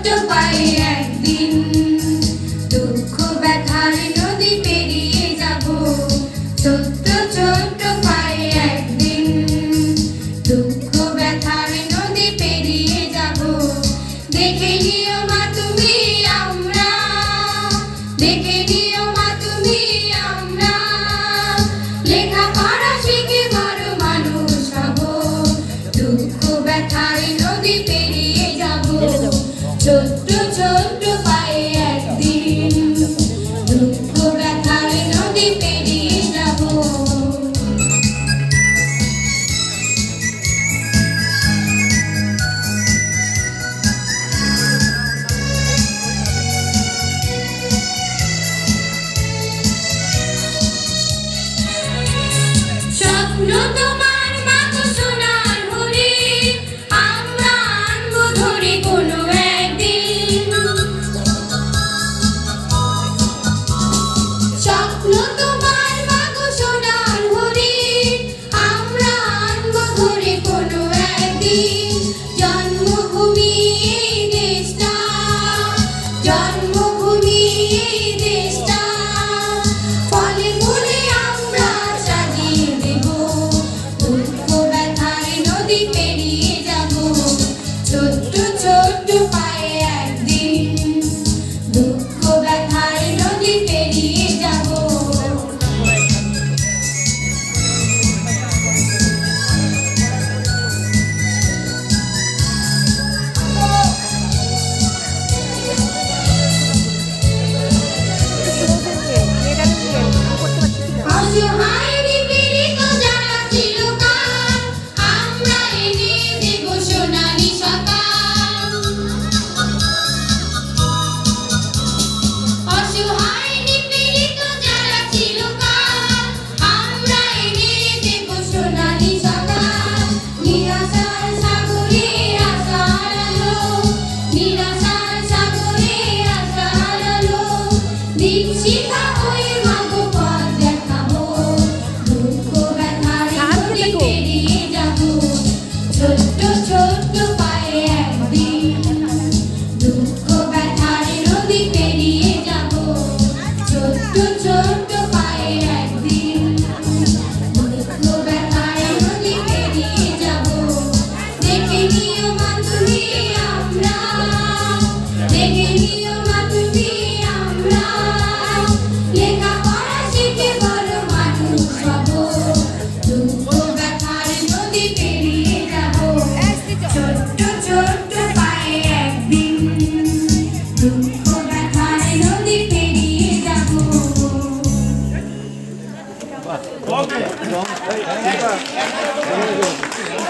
ছোট্ট পায়ে একদিন দুঃখ ব্যথার নদী পেরিয়ে যাব। ছোট্ট ছোট্ট পায়ে একদিন দুঃখ ব্যথার নদী পেরিয়ে যাব। দেখে নিও মা তুমি আমরা, দেখে নিও মা তুমি আমরা, লেখাপড়া শিখে বড় মানুষ হব। দুঃখ ব্যথার নদী পেরিয়ে যাব। ছোট্ট ছোট্ট পায়ে একদিন দুঃখ ব্যথার নদী পেরিয়ে যাব। স্বপ্ন তোমার মাগো সোনার হরিণ, আমরা আনবো ধরে কোনো একদিন। স্বপ্ন তোমার মাগো সোনার হরিণ, আমরা আনবো ধরে কোনো একদিন। জন্মভূমি এই দেশটা, জন্মভূমি এই দেশটা, ফলে ফুলে আমরা সাজিয়ে দেব। দুঃখ ব্যথার নদী পেরিয়ে যাব। ছোট্ট ছোট্ট পায়ে একদিন দুঃখ ব্যথার নদী পেরিয়ে যাব। অসহায় নিপীড়িত যারা চিরকাল, আমরা এনে দেব সোনালী সকাল। অসহায় নিপীড়িত যারা চিরকাল, আমরা এনে দেব সোনালী সকাল। নিরাশার সাগরে আশার আলো, নিরাশার সাগরে আশার আলো, দীপশিখা হয়ে মাগো পথ দেখাবো। দুঃখ ব্যথার নদী পেরিয়ে যাব। ছোট্ট ছোট্ট পায়ে একদিন দুঃখ ব্যথার নদী পেরিয়ে যাব। ছোট্ট ছোট্ট পায়ে একদিন দুঃখ ব্যথার নদী পেরিয়ে যাব। দেখে নিও মা তুমি আমরা, দেখে নিও মা তুমি আমরা, লেখাপড়া শিখে বড় মানুষ হব। দুঃখ ব্যথার নদী পেরিয়ে যাব। ছোট্ট ছোট্ট পায়ে একদিন দুঃখ ব্যথার নদী পেরিয়ে যাব। Okay.